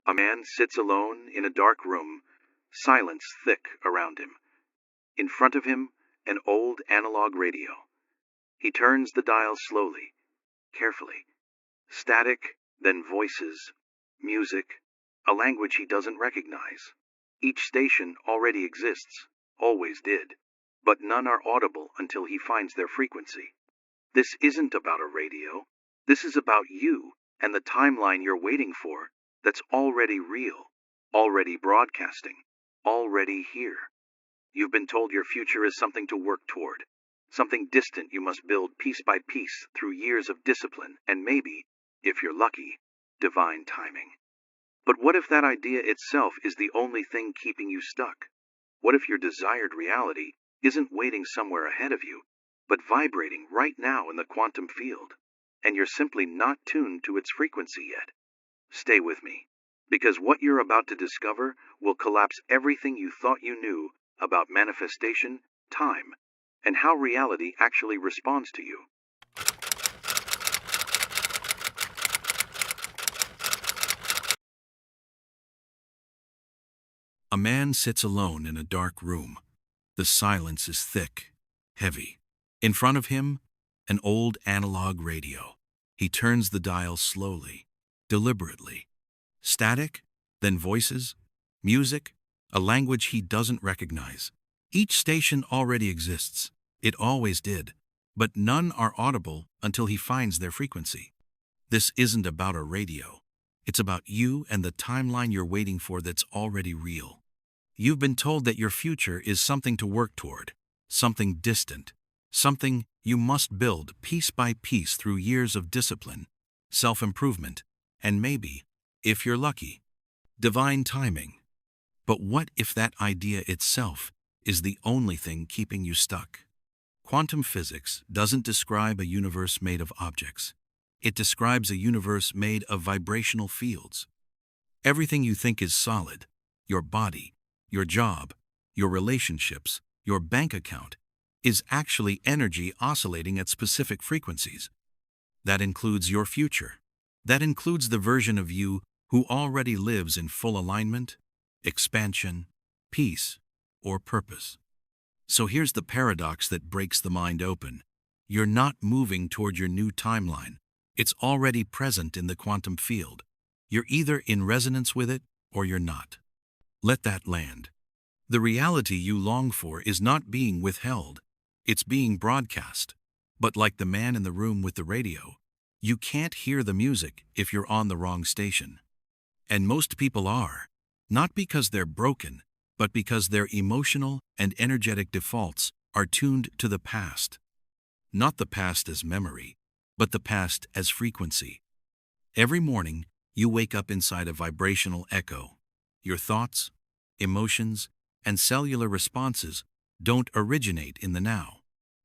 A man sits alone in a dark room, silence thick around him. In front of him, an old analog radio. He turns the dial slowly, carefully. Static, then voices, music, a language he doesn't recognize. Each station already exists, always did, but none are audible until he finds their frequency. This isn't about a radio. This is about you and the timeline you're waiting for that's already real, already broadcasting, already here. You've been told your future is something to work toward, something distant you must build piece by piece through years of discipline and maybe, if you're lucky, divine timing. But what if that idea itself is the only thing keeping you stuck? What if your desired reality isn't waiting somewhere ahead of you, but vibrating right now in the quantum field, and you're simply not tuned to its frequency yet? Stay with me, because what you're about to discover will collapse everything you thought you knew about manifestation, time, and how reality actually responds to you. A man sits alone in a dark room. The silence is thick, heavy. In front of him, an old analog radio. He turns the dial slowly, deliberately. Static, then voices, music, a language he doesn't recognize. Each station already exists. It always did. But none are audible until he finds their frequency. This isn't about a radio. It's about you and the timeline you're waiting for that's already real. You've been told that your future is something to work toward, something distant, something you must build piece by piece through years of discipline, self-improvement, and maybe, if you're lucky, divine timing. But what if that idea itself is the only thing keeping you stuck? Quantum physics doesn't describe a universe made of objects. It describes a universe made of vibrational fields. Everything you think is solid, your body, your job, your relationships, your bank account, is actually energy oscillating at specific frequencies. That includes your future. That includes the version of you who already lives in full alignment, expansion, peace, or purpose. So here's the paradox that breaks the mind open. You're not moving toward your new timeline. It's already present in the quantum field. You're either in resonance with it or you're not. Let that land. The reality you long for is not being withheld. It's being broadcast. But like the man in the room with the radio, you can't hear the music if you're on the wrong station. And most people are, not because they're broken, but because their emotional and energetic defaults are tuned to the past. Not the past as memory, but the past as frequency. Every morning, you wake up inside a vibrational echo. Your thoughts, emotions, and cellular responses don't originate in the now.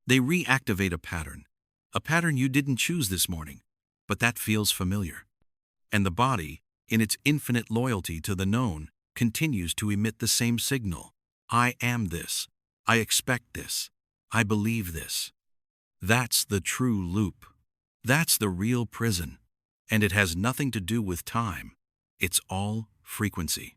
They reactivate a pattern you didn't choose this morning, but that feels familiar. And the body, in its infinite loyalty to the known, continues to emit the same signal. I am this. I expect this. I believe this. That's the true loop. That's the real prison. And it has nothing to do with time. It's all frequency.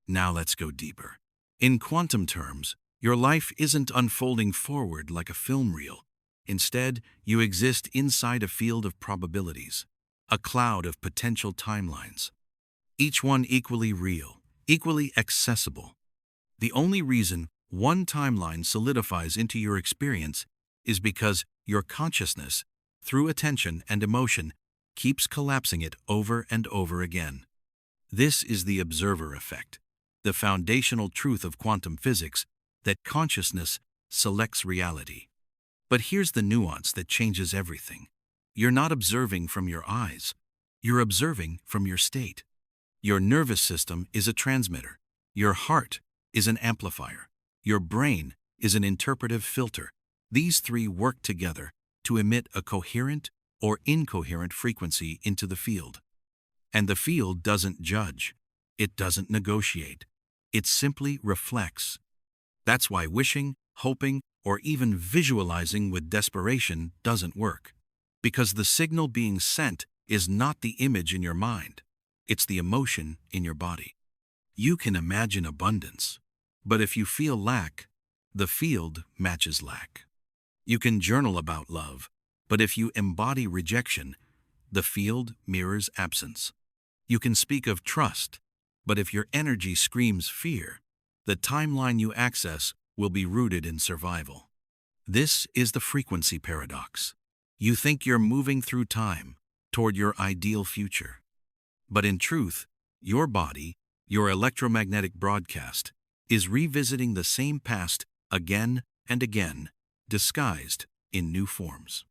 Now let's go deeper. In quantum terms, your life isn't unfolding forward like a film reel. Instead, you exist inside a field of probabilities, a cloud of potential timelines. Each one equally real, equally accessible. The only reason one timeline solidifies into your experience is because your consciousness, through attention and emotion, keeps collapsing it over and over again. This is the observer effect, the foundational truth of quantum physics, that consciousness selects reality. But here's the nuance that changes everything. You're not observing from your eyes. You're observing from your state. Your nervous system is a transmitter. Your heart is an amplifier. Your brain is an interpretive filter. These three work together to emit a coherent or incoherent frequency into the field. And the field doesn't judge. It doesn't negotiate. It simply reflects. That's why wishing, hoping, or even visualizing with desperation doesn't work. Because the signal being sent is not the image in your mind. It's the emotion in your body. You can imagine abundance, but if you feel lack, the field matches lack. You can journal about love, but if you embody rejection, the field mirrors absence. You can speak of trust, but if your energy screams fear, the timeline you access will be rooted in survival. This is the frequency paradox. You think you're moving through time toward your ideal future. But in truth, your body, your electromagnetic broadcast, is revisiting the same past again and again, disguised in new forms.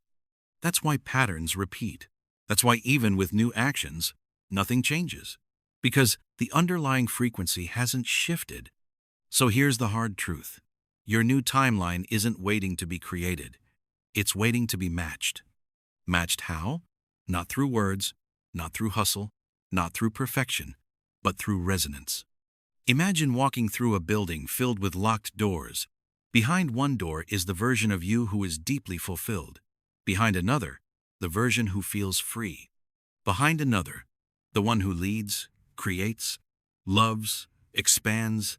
That's why patterns repeat. That's why even with new actions, nothing changes. Because the underlying frequency hasn't shifted. So here's the hard truth. Your new timeline isn't waiting to be created. It's waiting to be matched. Matched how? Not through words, not through hustle, not through perfection, but through resonance. Imagine walking through a building filled with locked doors. Behind one door is the version of you who is deeply fulfilled. Behind another, the version who feels free. Behind another, the one who leads, creates, loves, expands.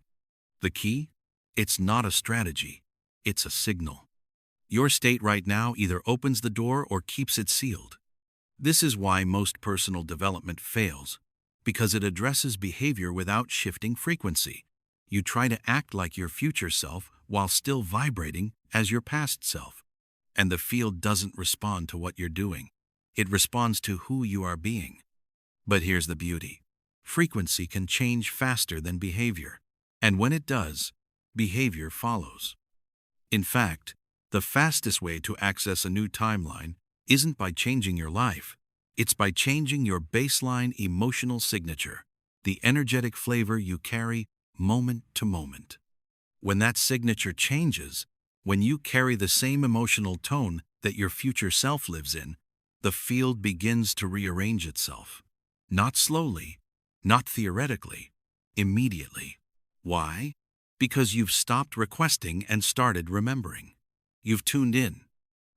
The key? It's not a strategy. It's a signal. Your state right now either opens the door or keeps it sealed. This is why most personal development fails, because it addresses behavior without shifting frequency. You try to act like your future self while still vibrating as your past self. And the field doesn't respond to what you're doing. It responds to who you are being. But here's the beauty. Frequency can change faster than behavior. And when it does, behavior follows. In fact, the fastest way to access a new timeline isn't by changing your life. It's by changing your baseline emotional signature, the energetic flavor you carry moment to moment. When that signature changes, when you carry the same emotional tone that your future self lives in, the field begins to rearrange itself. Not slowly, not theoretically, immediately. Why? Because you've stopped requesting and started remembering. You've tuned in.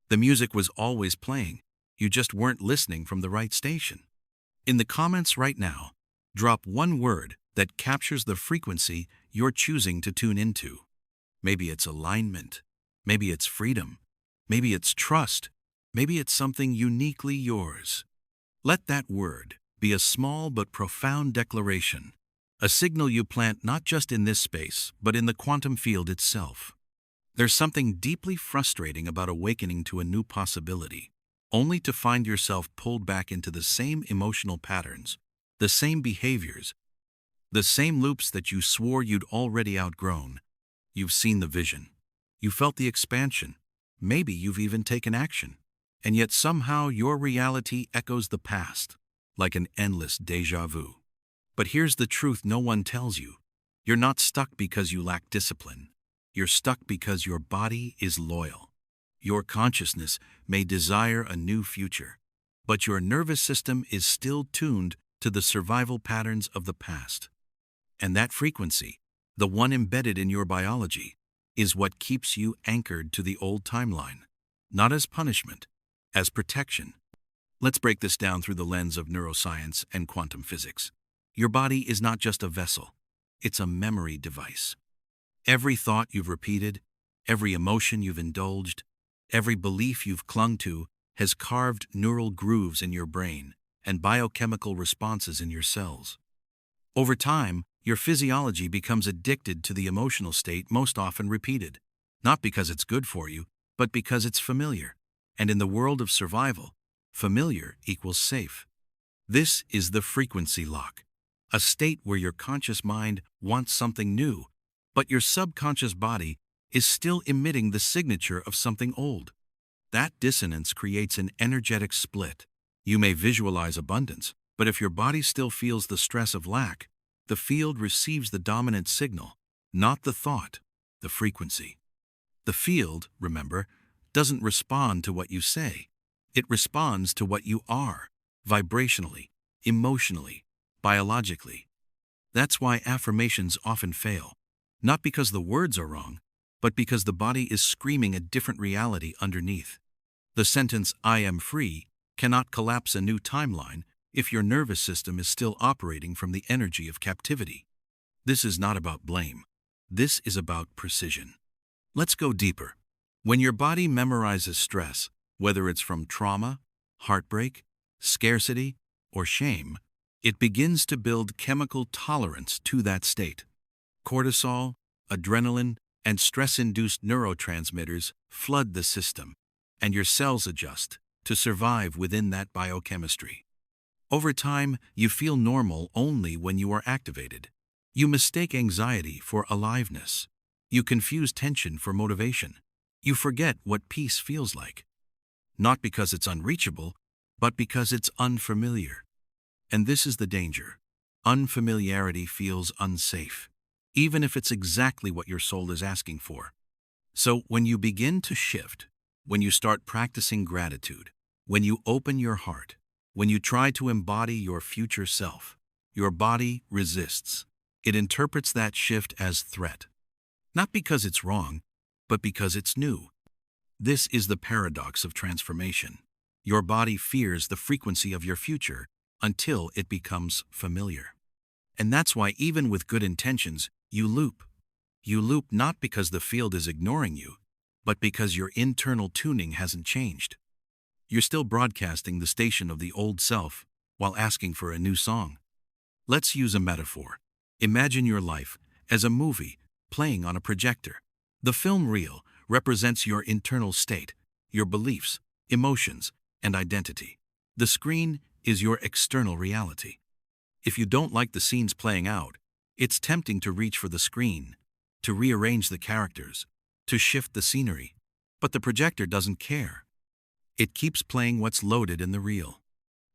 The music was always playing. You just weren't listening from the right station. In the comments right now, drop one word that captures the frequency you're choosing to tune into. Maybe it's alignment. Maybe it's freedom. Maybe it's trust. Maybe it's something uniquely yours. Let that word be a small but profound declaration, a signal you plant not just in this space, but in the quantum field itself. There's something deeply frustrating about awakening to a new possibility, only to find yourself pulled back into the same emotional patterns, the same behaviors, the same loops that you swore you'd already outgrown. You've seen the vision. You felt the expansion. Maybe you've even taken action. And yet somehow your reality echoes the past, like an endless déjà vu. But here's the truth no one tells you. You're not stuck because you lack discipline. You're stuck because your body is loyal. Your consciousness may desire a new future, but your nervous system is still tuned to the survival patterns of the past. And that frequency, the one embedded in your biology, is what keeps you anchored to the old timeline, not as punishment, as protection. Let's break this down through the lens of neuroscience and quantum physics. Your body is not just a vessel, it's a memory device. Every thought you've repeated, every emotion you've indulged, every belief you've clung to has carved neural grooves in your brain and biochemical responses in your cells. Over time, your physiology becomes addicted to the emotional state most often repeated, not because it's good for you, but because it's familiar. And in the world of survival, familiar equals safe. This is the frequency lock, a state where your conscious mind wants something new, but your subconscious body is still emitting the signature of something old. That dissonance creates an energetic split. You may visualize abundance, but if your body still feels the stress of lack, the field receives the dominant signal, not the thought, the frequency. The field, remember, doesn't respond to what you say. It responds to what you are, vibrationally, emotionally, biologically. That's why affirmations often fail, not because the words are wrong, but because the body is screaming a different reality underneath. The sentence, "I am free," cannot collapse a new timeline if your nervous system is still operating from the energy of captivity. This is not about blame. This is about precision. Let's go deeper. When your body memorizes stress, whether it's from trauma, heartbreak, scarcity, or shame, it begins to build chemical tolerance to that state. Cortisol, adrenaline, and stress-induced neurotransmitters flood the system, and your cells adjust to survive within that biochemistry. Over time, you feel normal only when you are activated. You mistake anxiety for aliveness. You confuse tension for motivation. You forget what peace feels like. Not because it's unreachable, but because it's unfamiliar. And this is the danger. Unfamiliarity feels unsafe, even if it's exactly what your soul is asking for. So when you begin to shift, when you start practicing gratitude, when you open your heart, when you try to embody your future self, your body resists. It interprets that shift as threat. Not because it's wrong, but because it's new. This is the paradox of transformation. Your body fears the frequency of your future until it becomes familiar. And that's why even with good intentions, you loop. You loop not because the field is ignoring you, but because your internal tuning hasn't changed. You're still broadcasting the station of the old self while asking for a new song. Let's use a metaphor. Imagine your life as a movie playing on a projector. The film reel represents your internal state, your beliefs, emotions, and identity. The screen is your external reality. If you don't like the scenes playing out, it's tempting to reach for the screen, to rearrange the characters, to shift the scenery. But the projector doesn't care. It keeps playing what's loaded in the reel.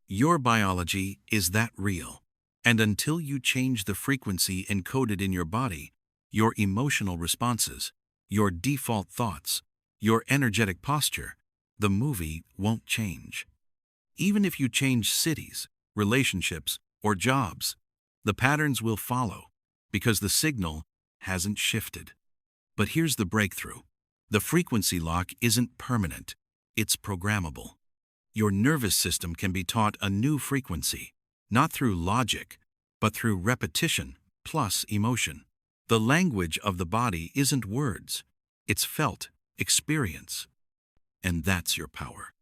Your biology is that reel. And until you change the frequency encoded in your body, your emotional responses, your default thoughts, your energetic posture, the movie won't change. Even if you change cities, relationships, or jobs, the patterns will follow because the signal hasn't shifted. But here's the breakthrough. The frequency lock isn't permanent, it's programmable. Your nervous system can be taught a new frequency, not through logic, but through repetition plus emotion. The language of the body isn't words, it's felt experience. And that's your power.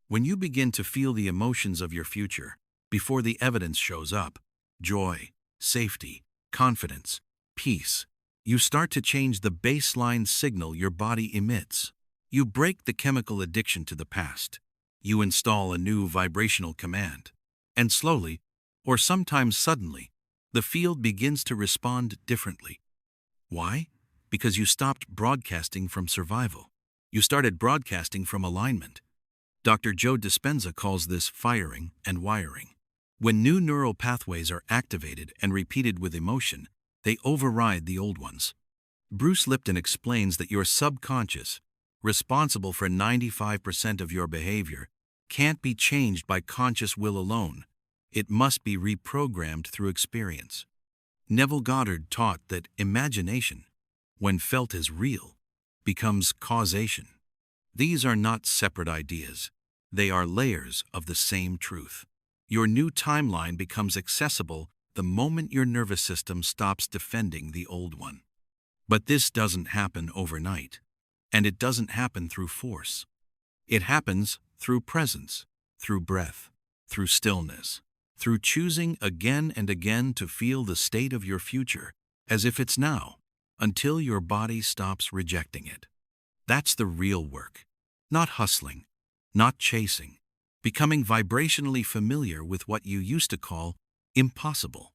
When you begin to feel the emotions of your future before the evidence shows up, joy, safety, confidence, peace, you start to change the baseline signal your body emits. You break the chemical addiction to the past. You install a new vibrational command. And slowly, or sometimes suddenly, the field begins to respond differently. Why? Because you stopped broadcasting from survival. You started broadcasting from alignment. Dr. Joe Dispenza calls this firing and wiring. When new neural pathways are activated and repeated with emotion, they override the old ones. Bruce Lipton explains that your subconscious, responsible for 95% of your behavior, can't be changed by conscious will alone. It must be reprogrammed through experience. Neville Goddard taught that imagination, when felt as real, becomes causation. These are not separate ideas. They are layers of the same truth. Your new timeline becomes accessible the moment your nervous system stops defending the old one. But this doesn't happen overnight, and it doesn't happen through force. It happens through presence, through breath, through stillness, through choosing again and again to feel the state of your future as if it's now, until your body stops rejecting it. That's the real work. Not hustling, not chasing, becoming vibrationally familiar with what you used to call impossible.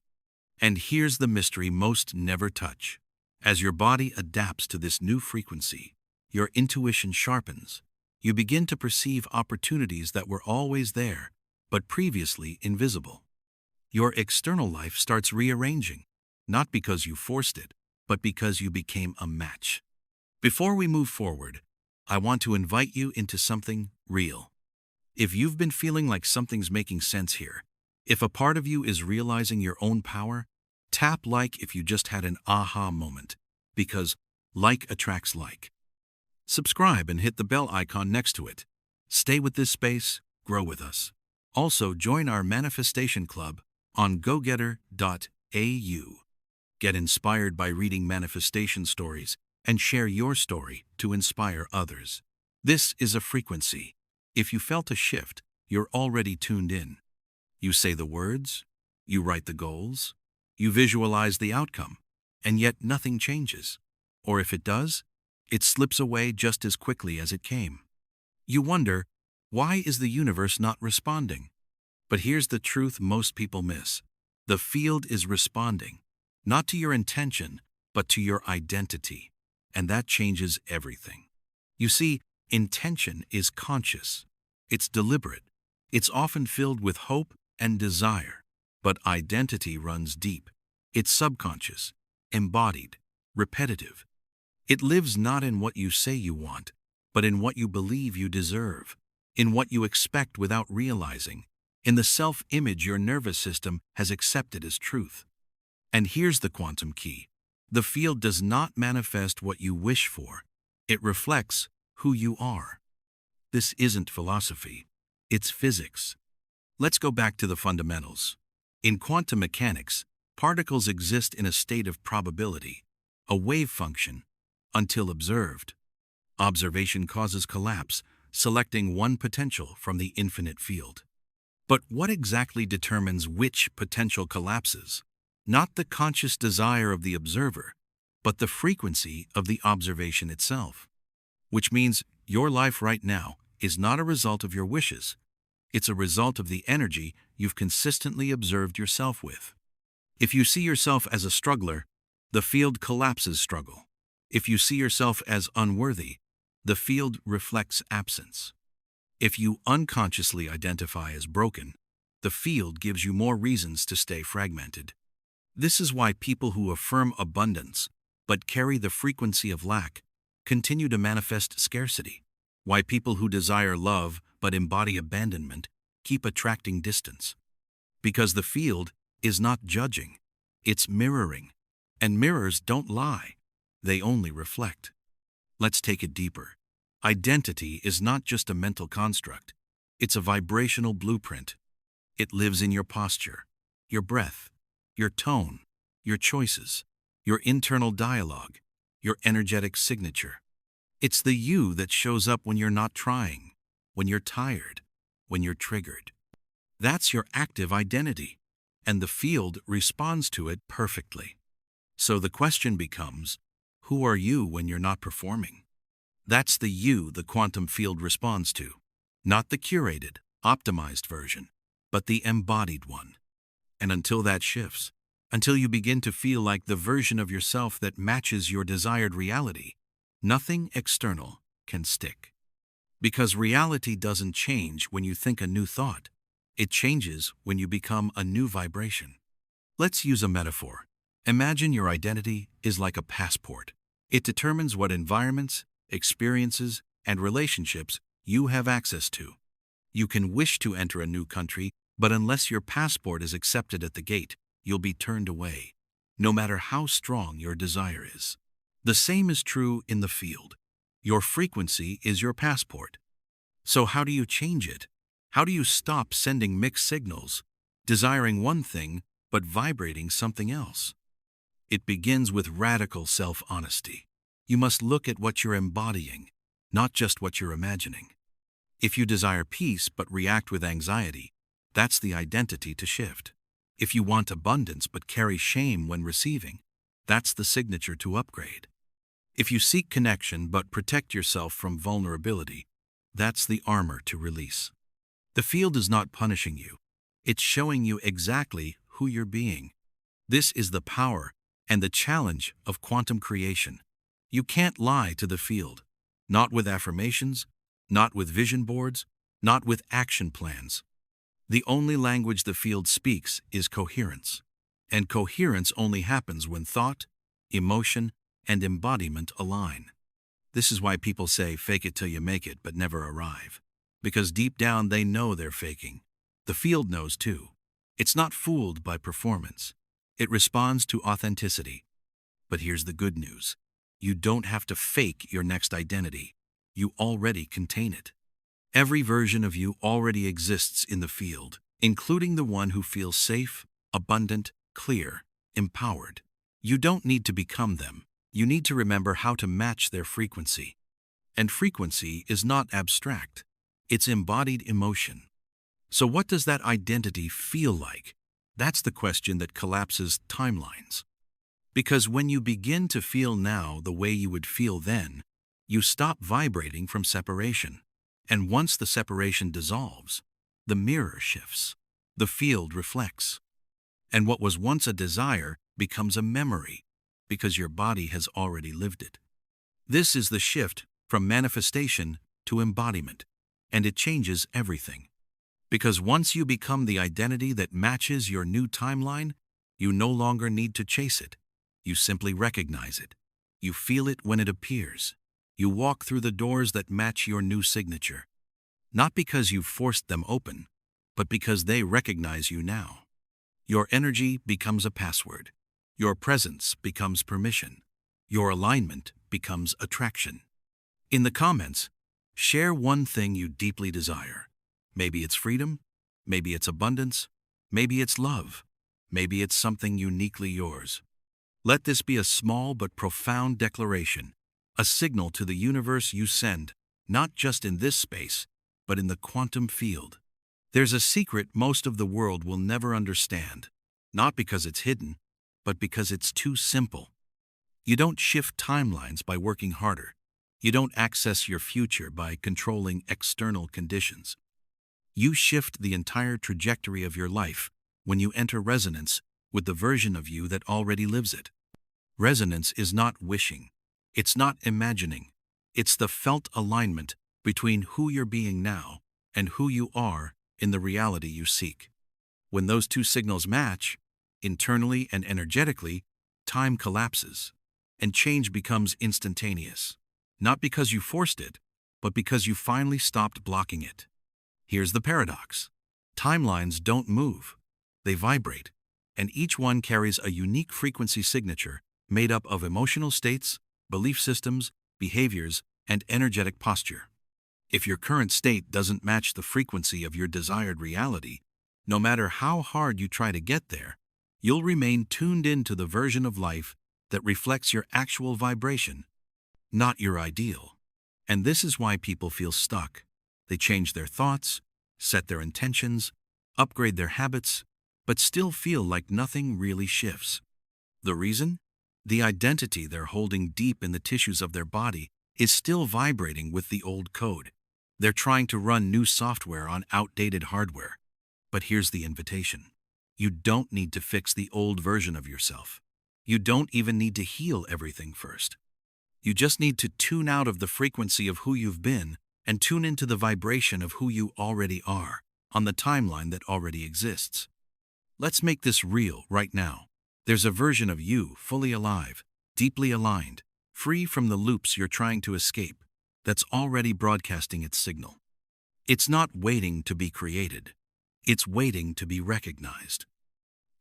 And here's the mystery most never touch. As your body adapts to this new frequency, your intuition sharpens. You begin to perceive opportunities that were always there, but previously invisible. Your external life starts rearranging, not because you forced it, but because you became a match. Before we move forward, I want to invite you into something real. If you've been feeling like something's making sense here, if a part of you is realizing your own power, tap like if you just had an aha moment, because like attracts like. Subscribe and hit the bell icon next to it. Stay with this space, grow with us. Also, join our manifestation club on gogetter.au. Get inspired by reading manifestation stories and share your story to inspire others. This is a frequency. If you felt a shift, you're already tuned in. You say the words, you write the goals, you visualize the outcome, and yet nothing changes. Or if it does, it slips away just as quickly as it came. You wonder, why is the universe not responding? But here's the truth most people miss. The field is responding, not to your intention, but to your identity. And that changes everything. You see, intention is conscious. It's deliberate. It's often filled with hope and desire. But identity runs deep. It's subconscious, embodied, repetitive. It lives not in what you say you want, but in what you believe you deserve, in what you expect without realizing, in the self-image your nervous system has accepted as truth. And here's the quantum key. The field does not manifest what you wish for. It reflects who you are. This isn't philosophy. It's physics. Let's go back to the fundamentals. In quantum mechanics, particles exist in a state of probability, a wave function, until observed. Observation causes collapse, selecting one potential from the infinite field. But what exactly determines which potential collapses? Not the conscious desire of the observer, but the frequency of the observation itself. Which means your life right now is not a result of your wishes. It's a result of the energy you've consistently observed yourself with. If you see yourself as a struggler, the field collapses struggle. If you see yourself as unworthy, the field reflects absence. If you unconsciously identify as broken, the field gives you more reasons to stay fragmented. This is why people who affirm abundance but carry the frequency of lack continue to manifest scarcity. Why people who desire love but embody abandonment keep attracting distance. Because the field is not judging, it's mirroring. And mirrors don't lie, they only reflect. Let's take it deeper. Identity is not just a mental construct, it's a vibrational blueprint. It lives in your posture, your breath, your tone, your choices, your internal dialogue, your energetic signature. It's the you that shows up when you're not trying, when you're tired, when you're triggered. That's your active identity, and the field responds to it perfectly. So the question becomes, who are you when you're not performing? That's the you the quantum field responds to, not the curated, optimized version, but the embodied one. And until that shifts, until you begin to feel like the version of yourself that matches your desired reality, nothing external can stick. Because reality doesn't change when you think a new thought. It changes when you become a new vibration. Let's use a metaphor. Imagine your identity is like a passport. It determines what environments, experiences, and relationships you have access to. You can wish to enter a new country, but unless your passport is accepted at the gate, you'll be turned away, no matter how strong your desire is. The same is true in the field. Your frequency is your passport. So how do you change it? How do you stop sending mixed signals, desiring one thing but vibrating something else? It begins with radical self-honesty. You must look at what you're embodying, not just what you're imagining. If you desire peace but react with anxiety, that's the identity to shift. If you want abundance but carry shame when receiving, that's the signature to upgrade. If you seek connection but protect yourself from vulnerability, that's the armor to release. The field is not punishing you. It's showing you exactly who you're being. This is the power and the challenge of quantum creation. You can't lie to the field, not with affirmations, not with vision boards, not with action plans. The only language the field speaks is coherence. And coherence only happens when thought, emotion, and embodiment align. This is why people say fake it till you make it but never arrive. Because deep down they know they're faking. The field knows too. It's not fooled by performance. It responds to authenticity. But here's the good news. You don't have to fake your next identity. You already contain it. Every version of you already exists in the field, including the one who feels safe, abundant, clear, empowered. You don't need to become them. You need to remember how to match their frequency. And frequency is not abstract. It's embodied emotion. So what does that identity feel like? That's the question that collapses timelines. Because when you begin to feel now the way you would feel then, you stop vibrating from separation. And once the separation dissolves, the mirror shifts. The field reflects. And what was once a desire becomes a memory, because your body has already lived it. This is the shift from manifestation to embodiment, and it changes everything. Because once you become the identity that matches your new timeline, you no longer need to chase it. You simply recognize it. You feel it when it appears. You walk through the doors that match your new signature. Not because you've forced them open, but because they recognize you now. Your energy becomes a password. Your presence becomes permission. Your alignment becomes attraction. In the comments, share one thing you deeply desire. Maybe it's freedom, maybe it's abundance, maybe it's love, maybe it's something uniquely yours. Let this be a small but profound declaration, a signal to the universe you send, not just in this space, but in the quantum field. There's a secret most of the world will never understand, not because it's hidden, but because it's too simple. You don't shift timelines by working harder. You don't access your future by controlling external conditions. You shift the entire trajectory of your life when you enter resonance with the version of you that already lives it. Resonance is not wishing. It's not imagining. It's the felt alignment between who you're being now and who you are in the reality you seek. When those two signals match, internally and energetically, time collapses, and change becomes instantaneous. Not because you forced it, but because you finally stopped blocking it. Here's the paradox. Timelines don't move. They vibrate, and each one carries a unique frequency signature made up of emotional states, belief systems, behaviors, and energetic posture. If your current state doesn't match the frequency of your desired reality, no matter how hard you try to get there, you'll remain tuned into the version of life that reflects your actual vibration, not your ideal. And this is why people feel stuck. They change their thoughts, set their intentions, upgrade their habits, but still feel like nothing really shifts. The reason? The identity they're holding deep in the tissues of their body is still vibrating with the old code. They're trying to run new software on outdated hardware. But here's the invitation. You don't need to fix the old version of yourself. You don't even need to heal everything first. You just need to tune out of the frequency of who you've been and tune into the vibration of who you already are, on the timeline that already exists. Let's make this real right now. There's a version of you fully alive, deeply aligned, free from the loops you're trying to escape, that's already broadcasting its signal. It's not waiting to be created. It's waiting to be recognized.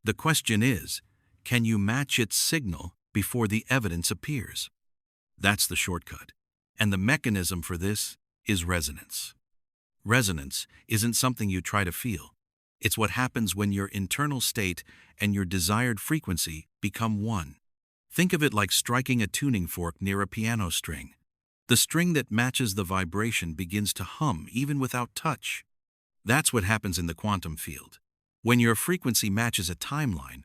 The question is, can you match its signal before the evidence appears? That's the shortcut. And the mechanism for this is resonance. Resonance isn't something you try to feel. It's what happens when your internal state and your desired frequency become one. Think of it like striking a tuning fork near a piano string. The string that matches the vibration begins to hum even without touch. That's what happens in the quantum field. When your frequency matches a timeline,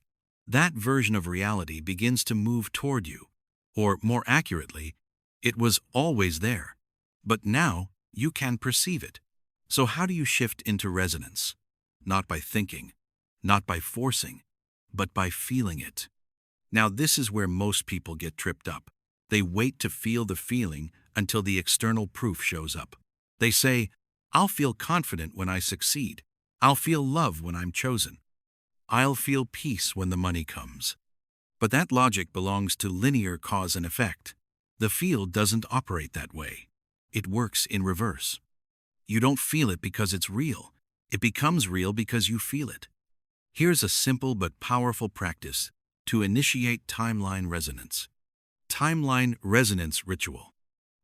that version of reality begins to move toward you. Or more accurately, it was always there, but now you can perceive it. So how do you shift into resonance? Not by thinking, not by forcing, but by feeling it. Now this is where most people get tripped up. They wait to feel the feeling until the external proof shows up. They say, I'll feel confident when I succeed. I'll feel love when I'm chosen. I'll feel peace when the money comes. But that logic belongs to linear cause and effect. The field doesn't operate that way. It works in reverse. You don't feel it because it's real. It becomes real because you feel it. Here's a simple but powerful practice to initiate timeline resonance. Timeline resonance ritual.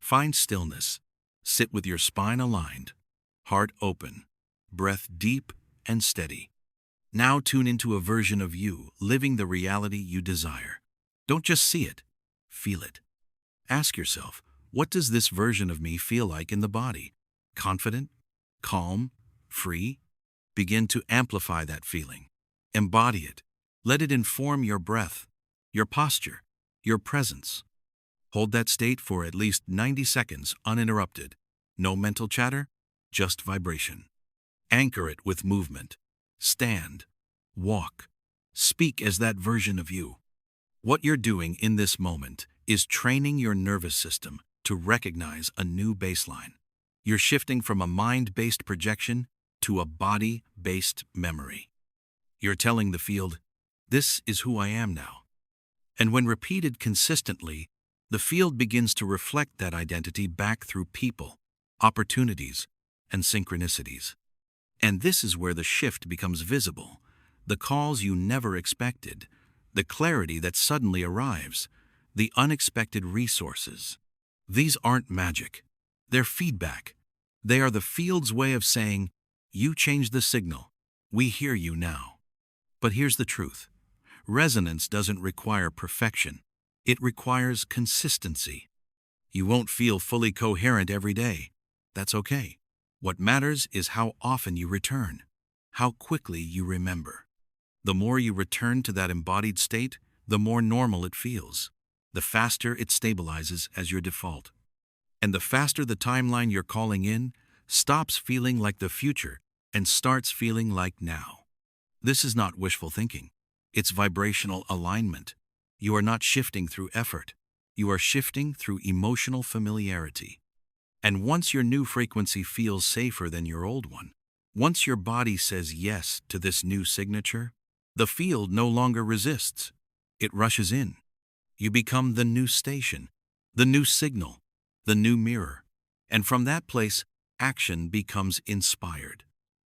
Find stillness. Sit with your spine aligned. heart open, breath deep and steady. Now tune into a version of you living the reality you desire. Don't just see it, feel it. Ask yourself, what does this version of me feel like in the body? Confident? Calm? Free? Begin to amplify that feeling. Embody it. Let it inform your breath, your posture, your presence. Hold that state for at least 90 seconds uninterrupted. No mental chatter, just vibration. Anchor it with movement. Stand, walk, speak as that version of you. What you're doing in this moment is training your nervous system to recognize a new baseline. You're shifting from a mind-based projection to a body-based memory. You're telling the field, this is who I am now. And when repeated consistently, the field begins to reflect that identity back through people, opportunities, and synchronicities. And this is where the shift becomes visible, the calls you never expected, the clarity that suddenly arrives, the unexpected resources. These aren't magic. They're feedback. They are the field's way of saying, you changed the signal. We hear you now. But here's the truth. Resonance doesn't require perfection. It requires consistency. You won't feel fully coherent every day. That's okay. What matters is how often you return, how quickly you remember. The more you return to that embodied state, the more normal it feels. The faster it stabilizes as your default. And the faster the timeline you're calling in stops feeling like the future and starts feeling like now. This is not wishful thinking. It's vibrational alignment. You are not shifting through effort. You are shifting through emotional familiarity. And once your new frequency feels safer than your old one, once your body says yes to this new signature, the field no longer resists. It rushes in. You become the new station, the new signal, the new mirror. And from that place, action becomes inspired.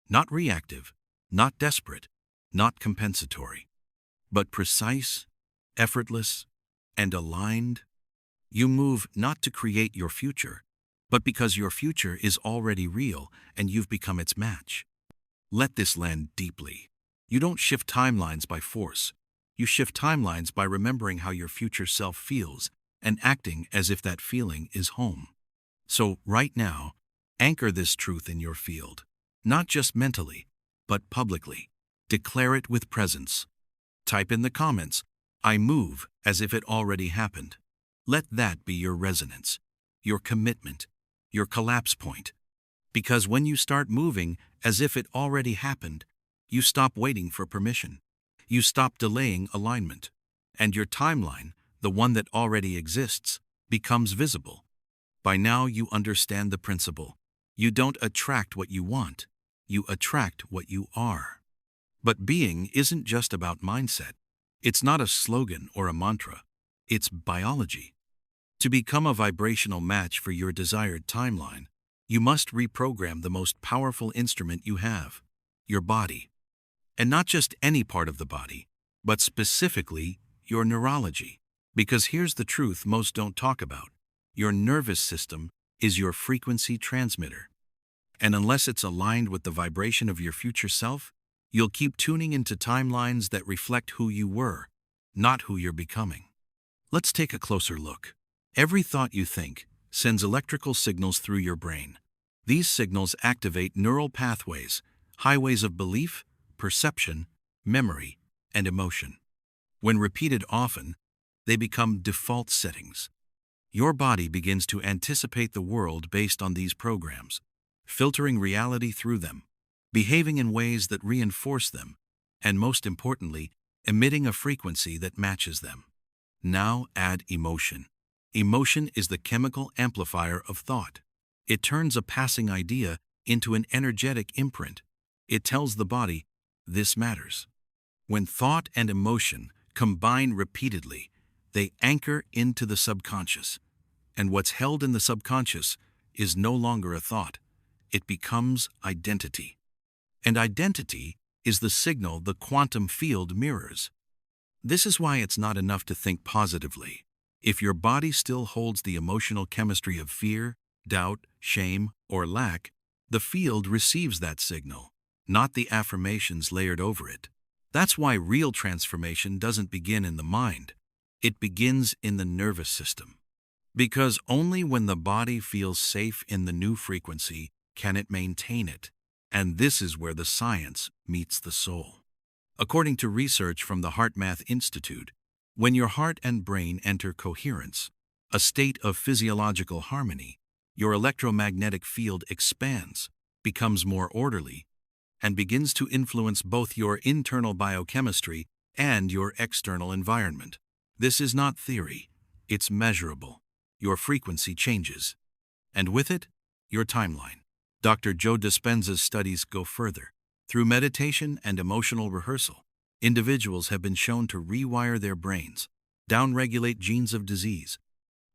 Not reactive, not desperate, not compensatory, but precise, effortless, and aligned. You move not to create your future, but because your future is already real and you've become its match. Let this land deeply. You don't shift timelines by force. You shift timelines by remembering how your future self feels and acting as if that feeling is home. So right now, anchor this truth in your field, not just mentally, but publicly. Declare it with presence. Type in the comments, I move as if it already happened. Let that be your resonance, your commitment, your collapse point. Because when you start moving as if it already happened, you stop waiting for permission. You stop delaying alignment. And your timeline, the one that already exists, becomes visible. By now you understand the principle. You don't attract what you want. You attract what you are. But being isn't just about mindset. It's not a slogan or a mantra. It's biology. To become a vibrational match for your desired timeline, you must reprogram the most powerful instrument you have, your body. And not just any part of the body, but specifically your neurology. Because here's the truth most don't talk about. Your nervous system is your frequency transmitter. And unless it's aligned with the vibration of your future self, you'll keep tuning into timelines that reflect who you were, not who you're becoming. Let's take a closer look. Every thought you think sends electrical signals through your brain. These signals activate neural pathways, highways of belief, perception, memory, and emotion. When repeated often, they become default settings. Your body begins to anticipate the world based on these programs, filtering reality through them, behaving in ways that reinforce them, and most importantly, emitting a frequency that matches them. Now add emotion. Emotion is the chemical amplifier of thought. It turns a passing idea into an energetic imprint. It tells the body, this matters. When thought and emotion combine repeatedly, they anchor into the subconscious. And what's held in the subconscious is no longer a thought. It becomes identity. And identity is the signal the quantum field mirrors. This is why it's not enough to think positively. If your body still holds the emotional chemistry of fear, doubt, shame, or lack, The field receives that signal, not the affirmations layered over it. That's why real transformation doesn't begin in the mind. It begins in the nervous system. Because only when the body feels safe in the new frequency can it maintain it. And this is where the science meets the soul. According to research from the HeartMath Institute, when your heart and brain enter coherence, a state of physiological harmony, your electromagnetic field expands, becomes more orderly, and begins to influence both your internal biochemistry and your external environment. This is not theory, it's measurable. Your frequency changes, and with it, your timeline. Dr. Joe Dispenza's studies go further. Through meditation and emotional rehearsal, individuals have been shown to rewire their brains, downregulate genes of disease,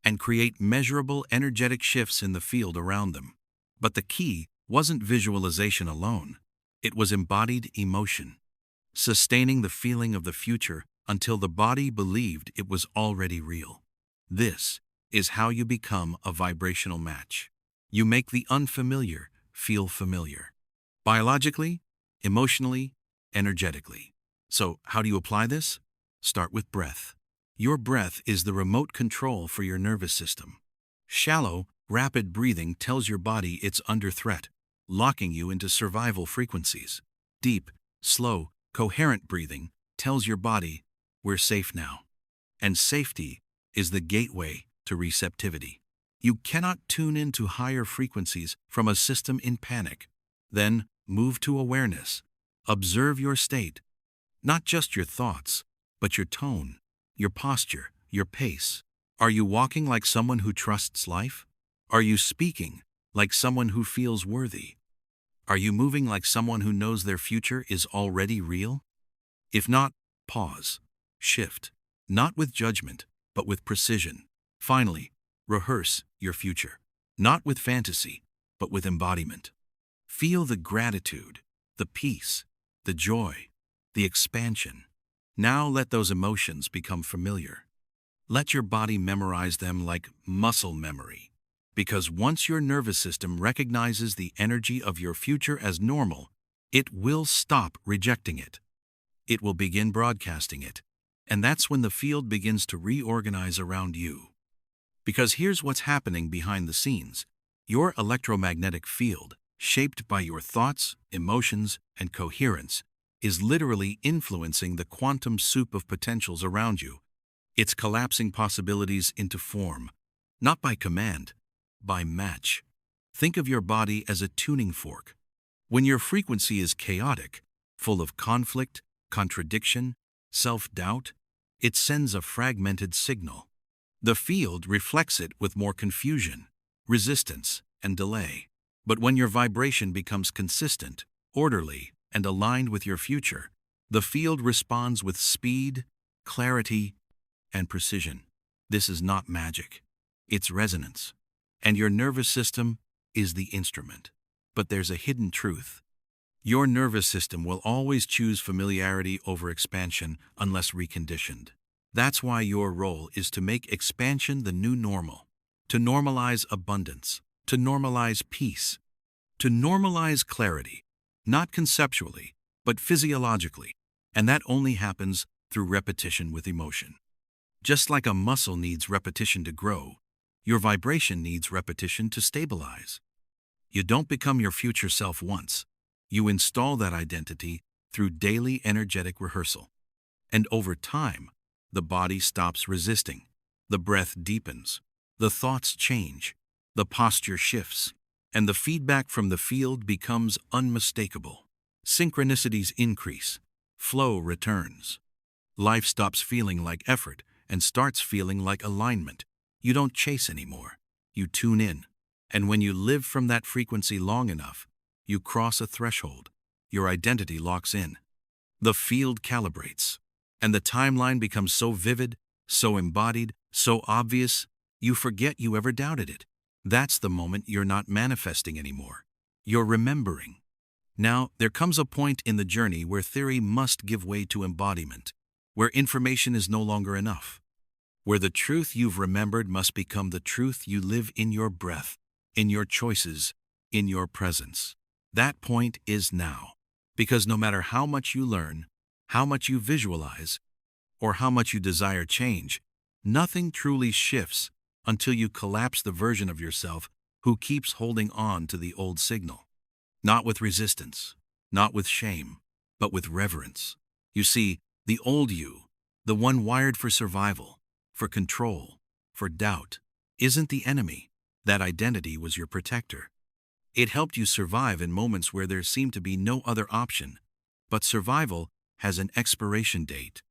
and create measurable energetic shifts in the field around them. But the key wasn't visualization alone. It was embodied emotion, sustaining the feeling of the future until the body believed it was already real. This is how you become a vibrational match. You make the unfamiliar feel familiar. Biologically, emotionally, energetically. So, how do you apply this? Start with breath. Your breath is the remote control for your nervous system. Shallow, rapid breathing tells your body it's under threat, locking you into survival frequencies. Deep, slow, coherent breathing tells your body, we're safe now. And safety is the gateway to receptivity. You cannot tune into higher frequencies from a system in panic. Then, move to awareness. Observe your state. Not just your thoughts, but your tone, your posture, your pace. Are you walking like someone who trusts life? Are you speaking like someone who feels worthy? Are you moving like someone who knows their future is already real? If not, pause. Shift. Not with judgment, but with precision. Finally, rehearse your future. Not with fantasy, but with embodiment. Feel the gratitude, the peace, the joy, the expansion. Now let those emotions become familiar. Let your body memorize them like muscle memory. Because once your nervous system recognizes the energy of your future as normal, it will stop rejecting it. It will begin broadcasting it. And that's when the field begins to reorganize around you. Because here's what's happening behind the scenes. Your electromagnetic field, shaped by your thoughts, emotions, and coherence, is literally influencing the quantum soup of potentials around you. It's collapsing possibilities into form, not by command, by match. Think of your body as a tuning fork. When your frequency is chaotic, full of conflict, contradiction, self-doubt, it sends a fragmented signal. The field reflects it with more confusion, resistance, and delay. But when your vibration becomes consistent, orderly, and aligned with your future, the field responds with speed, clarity, and precision. This is not magic. It's resonance. And your nervous system is the instrument. But there's a hidden truth. Your nervous system will always choose familiarity over expansion unless reconditioned. That's why your role is to make expansion the new normal, to normalize abundance, to normalize peace, to normalize clarity, not conceptually, but physiologically, and that only happens through repetition with emotion. Just like a muscle needs repetition to grow, your vibration needs repetition to stabilize. You don't become your future self once. You install that identity through daily energetic rehearsal. And over time, the body stops resisting, the breath deepens, the thoughts change, the posture shifts, and the feedback from the field becomes unmistakable. Synchronicities increase, flow returns. Life stops feeling like effort and starts feeling like alignment. You don't chase anymore, you tune in. And when you live from that frequency long enough, you cross a threshold. Your identity locks in. The field calibrates. And the timeline becomes so vivid, so embodied, so obvious, you forget you ever doubted it. That's the moment you're not manifesting anymore. You're remembering. Now, there comes a point in the journey where theory must give way to embodiment, where information is no longer enough, where the truth you've remembered must become the truth you live in your breath, in your choices, in your presence. That point is now. Because no matter how much you learn, how much you visualize, or how much you desire change, nothing truly shifts until you collapse the version of yourself who keeps holding on to the old signal. Not with resistance, not with shame, but with reverence. You see, the old you, the one wired for survival, for control, for doubt, isn't the enemy. That identity was your protector. It helped you survive in moments where there seemed to be no other option. But survival has an expiration date.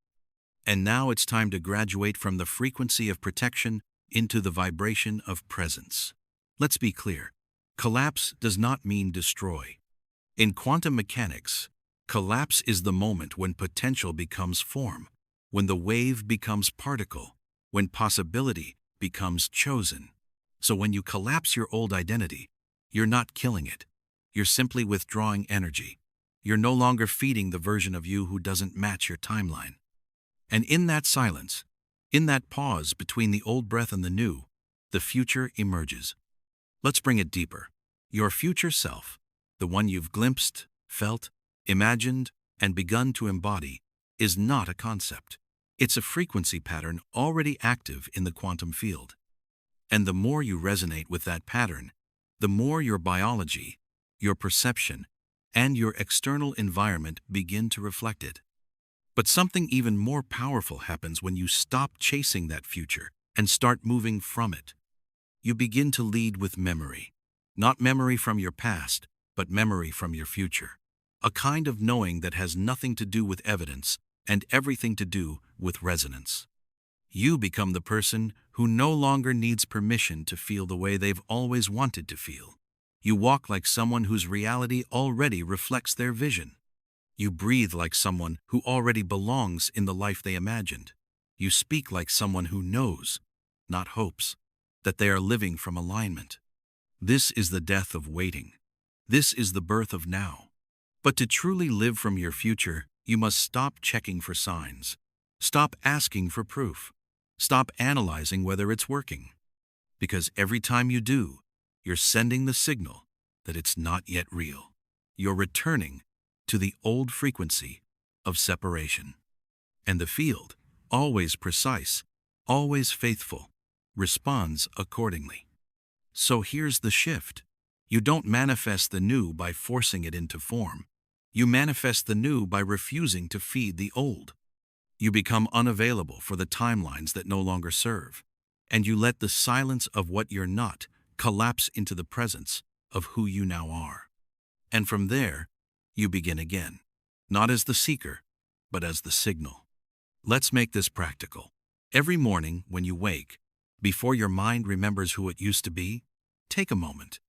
And now it's time to graduate from the frequency of protection into the vibration of presence. Let's be clear. Collapse does not mean destroy. In quantum mechanics, collapse is the moment when potential becomes form, when the wave becomes particle, when possibility becomes chosen. So when you collapse your old identity, you're not killing it. You're simply withdrawing energy. You're no longer feeding the version of you who doesn't match your timeline. And in that silence, in that pause between the old breath and the new, the future emerges. Let's bring it deeper. Your future self, the one you've glimpsed, felt, imagined, and begun to embody, is not a concept. It's a frequency pattern already active in the quantum field. And the more you resonate with that pattern, the more your biology, your perception, and your external environment begin to reflect it. But something even more powerful happens when you stop chasing that future and start moving from it. You begin to lead with memory. Not memory from your past, but memory from your future. A kind of knowing that has nothing to do with evidence and everything to do with resonance. You become the person who no longer needs permission to feel the way they've always wanted to feel. You walk like someone whose reality already reflects their vision. You breathe like someone who already belongs in the life they imagined. You speak like someone who knows, not hopes, that they are living from alignment. This is the death of waiting. This is the birth of now. But to truly live from your future, you must stop checking for signs. Stop asking for proof. Stop analyzing whether it's working. Because every time you do, you're sending the signal that it's not yet real. You're returning to the old frequency of separation. And the field, always precise, always faithful, responds accordingly. So here's the shift. You don't manifest the new by forcing it into form. You manifest the new by refusing to feed the old. You become unavailable for the timelines that no longer serve. And you let the silence of what you're not collapse into the presence of who you now are. And from there, you begin again, not as the seeker, but as the signal. Let's make this practical. Every morning when you wake, before your mind remembers who it used to be, take a moment.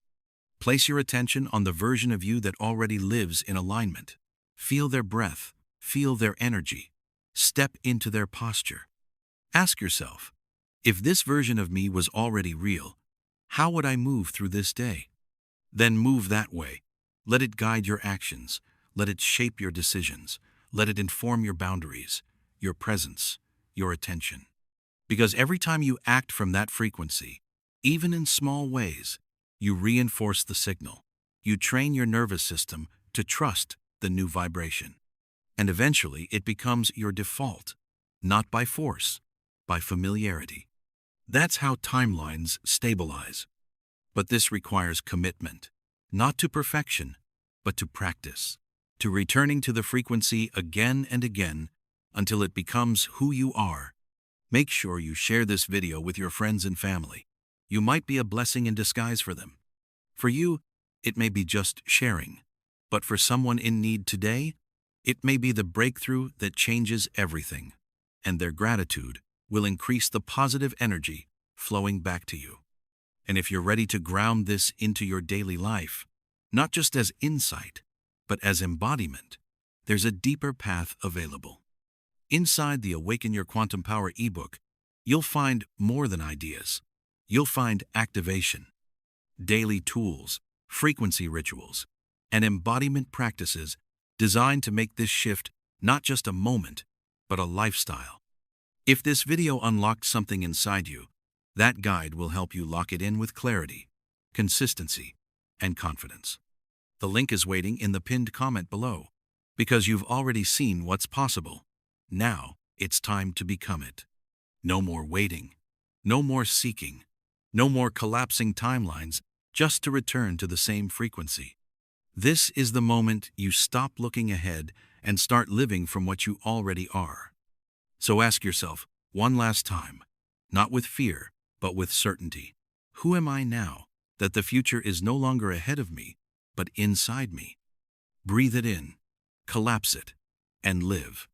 Place your attention on the version of you that already lives in alignment. Feel their breath, feel their energy, step into their posture. Ask yourself, if this version of me was already real, how would I move through this day? Then move that way. Let it guide your actions. Let it shape your decisions. Let it inform your boundaries, your presence, your attention. Because every time you act from that frequency, even in small ways, you reinforce the signal. You train your nervous system to trust the new vibration. And eventually it becomes your default, not by force, by familiarity. That's how timelines stabilize. But this requires commitment, not to perfection, but to practice, to returning to the frequency again and again until it becomes who you are. Make sure you share this video with your friends and family. You might be a blessing in disguise for them. For you, it may be just sharing. But for someone in need today, it may be the breakthrough that changes everything. And their gratitude will increase the positive energy flowing back to you. And if you're ready to ground this into your daily life, not just as insight, but as embodiment, there's a deeper path available. Inside the Awaken Your Quantum Power ebook, you'll find more than ideas. You'll find activation, daily tools, frequency rituals, and embodiment practices designed to make this shift not just a moment, but a lifestyle. If this video unlocked something inside you, that guide will help you lock it in with clarity, consistency, and confidence. The link is waiting in the pinned comment below, because you've already seen what's possible. Now, it's time to become it. No more waiting. No more seeking. No more collapsing timelines just to return to the same frequency. This is the moment you stop looking ahead and start living from what you already are. So ask yourself one last time, not with fear, but with certainty. Who am I now that the future is no longer ahead of me, but inside me? Breathe it in, collapse it, and live.